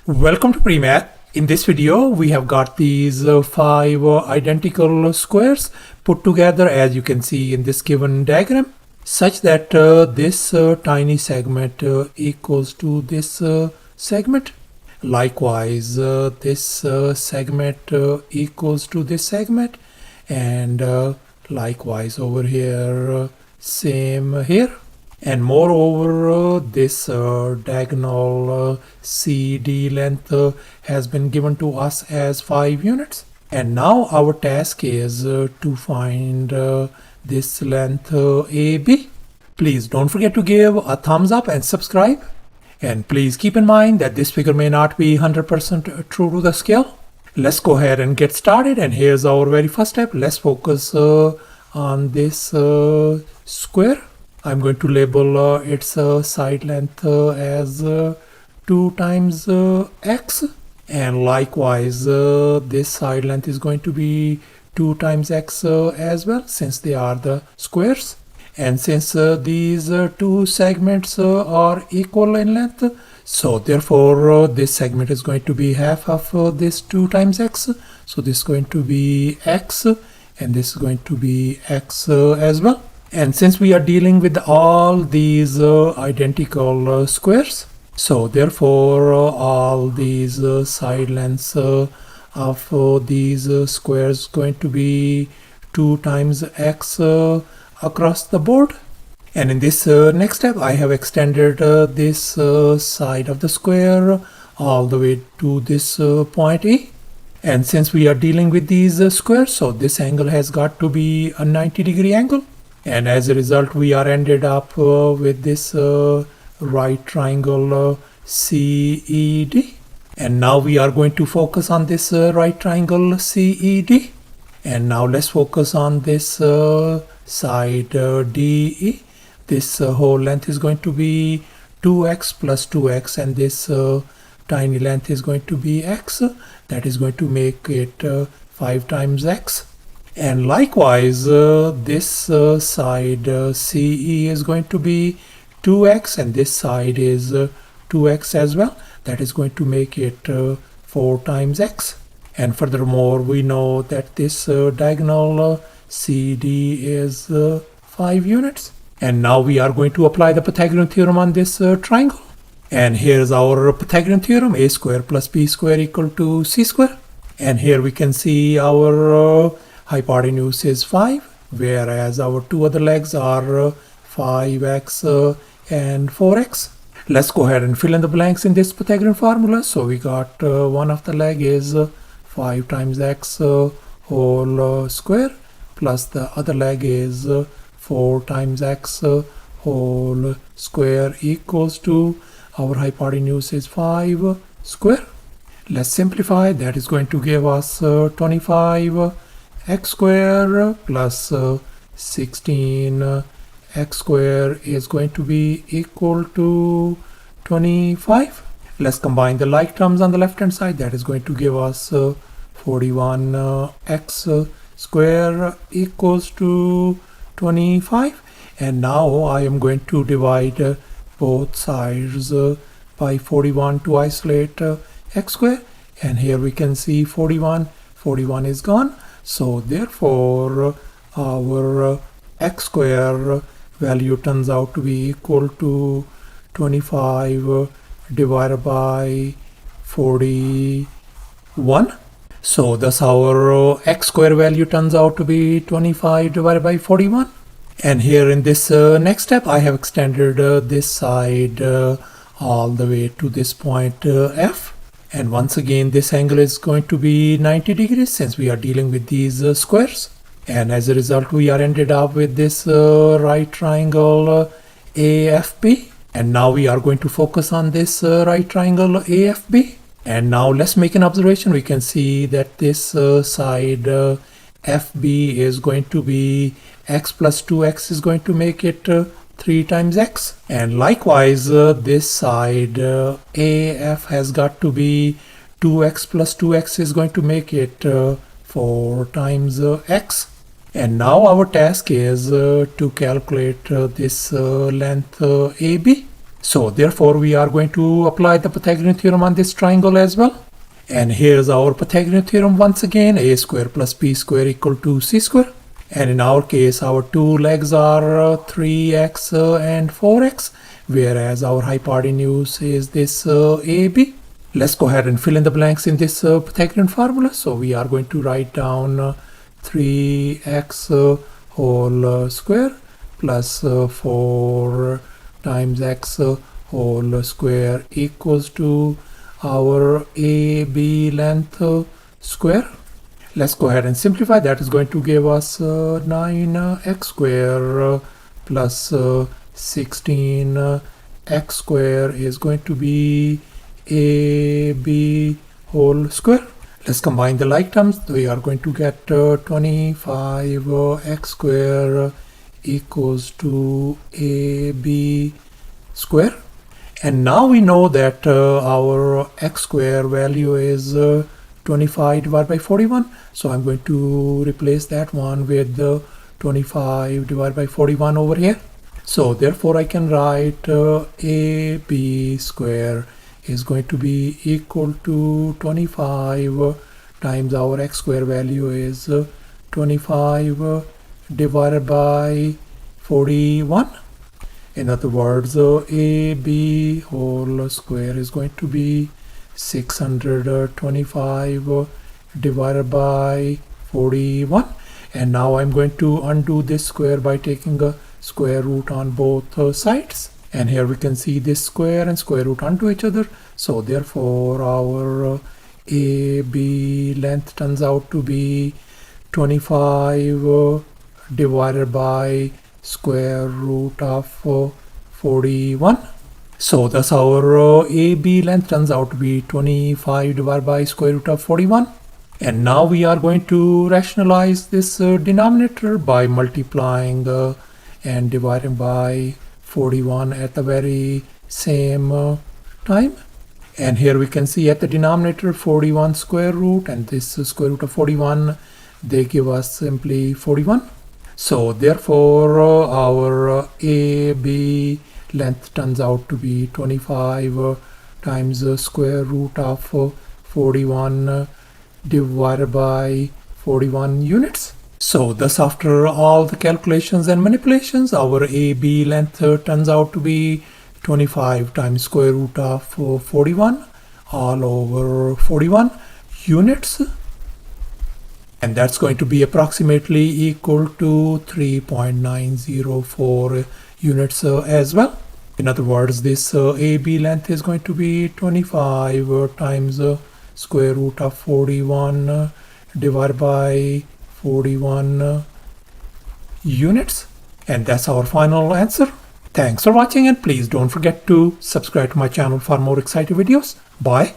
Welcome to PreMath. In this video, we have got these five identical squares put together, as you can see in this given diagram, such that this tiny segment equals to this segment. Likewise, this segment equals to this segment, and likewise over here, same here. And moreover, this diagonal CD length has been given to us as 5 units. And now our task is to find this length AB. Please don't forget to give a thumbs up and subscribe. And please keep in mind that this figure may not be 100% true to the scale. Let's go ahead and get started. And here's our very first step. Let's focus on this square. I'm going to label its side length as 2 times x, and likewise this side length is going to be 2 times x as well, since they are the squares. And since these two segments are equal in length, so therefore this segment is going to be half of this 2 times x. So this is going to be x, and this is going to be x as well. And since we are dealing with all these identical squares, so therefore all these side lengths of these squares going to be 2 times x across the board. And in this next step, I have extended this side of the square all the way to this point A. And since we are dealing with these squares, so this angle has got to be a 90-degree angle. And as a result, we are ended up with this right triangle CED. And now we are going to focus on this right triangle CED. And now let's focus on this side DE. This whole length is going to be 2x plus 2x, and this tiny length is going to be x. That is going to make it 5 times x. And likewise, this side CE is going to be 2x, and this side is 2x as well. That is going to make it 4 times x. And furthermore, we know that this diagonal CD is 5 units. And now we are going to apply the Pythagorean theorem on this triangle. And here's our Pythagorean theorem: a square plus b square equal to c square. And here we can see our hypotenuse is 5, whereas our two other legs are 5x and 4x. Let's go ahead and fill in the blanks in this Pythagorean formula. So we got one of the leg is 5 times x whole square, plus the other leg is 4 times x whole square equals to our hypotenuse is 5 square. Let's simplify. That is going to give us 25 x square plus 16 x square is going to be equal to 25. Let's combine the like terms on the left hand side. That is going to give us 41 x square equals to 25. And now I am going to divide both sides by 41 to isolate x square. And here we can see 41 is gone. So therefore our x square value turns out to be equal to 25 divided by 41. So thus our x square value turns out to be 25 divided by 41. And here in this next step, I have extended this side all the way to this point F. And once again, this angle is going to be 90 degrees since we are dealing with these squares. And as a result, we are ended up with this right triangle AFB. And now we are going to focus on this right triangle AFB. And now let's make an observation. We can see that this side FB is going to be x plus 2x is going to make it 3 times x. And likewise, this side AF has got to be 2x plus 2x is going to make it 4 times x. And now our task is to calculate this length AB. So therefore we are going to apply the Pythagorean theorem on this triangle as well. And here's our Pythagorean theorem once again, a square plus b square equal to c square. And in our case, our two legs are 3x and 4x, whereas our hypotenuse is this AB. Let's go ahead and fill in the blanks in this Pythagorean formula. So we are going to write down 3x whole square plus 4 times x whole square equals to our AB length square. Let's go ahead and simplify. That is going to give us 9x square plus 16x square is going to be AB whole square. Let's combine the like terms. We are going to get 25x square equals to AB square. And now we know that our x square value is 25 divided by 41. So I'm going to replace that one with 25 divided by 41 over here. So therefore I can write AB square is going to be equal to 25 times our x square value is 25 divided by 41. In other words, AB whole square is going to be 625 divided by 41. And now I'm going to undo this square by taking a square root on both sides. And here we can see this square and square root onto each other. So therefore our AB length turns out to be 25 divided by square root of 41. So thus our AB length turns out to be 25 divided by square root of 41. And now we are going to rationalize this denominator by multiplying and dividing by 41 at the very same time. And here we can see at the denominator 41 square root and this square root of 41, they give us simply 41. So therefore our AB length turns out to be 25 times the square root of 41 divided by 41 units. So thus after all the calculations and manipulations, our AB length turns out to be 25 times square root of 41 all over 41 units. And that's going to be approximately equal to 3.904 units as well. In other words, this AB length is going to be 25 times square root of 41 divided by 41 units. And that's our final answer. Thanks for watching, and please don't forget to subscribe to my channel for more exciting videos. Bye.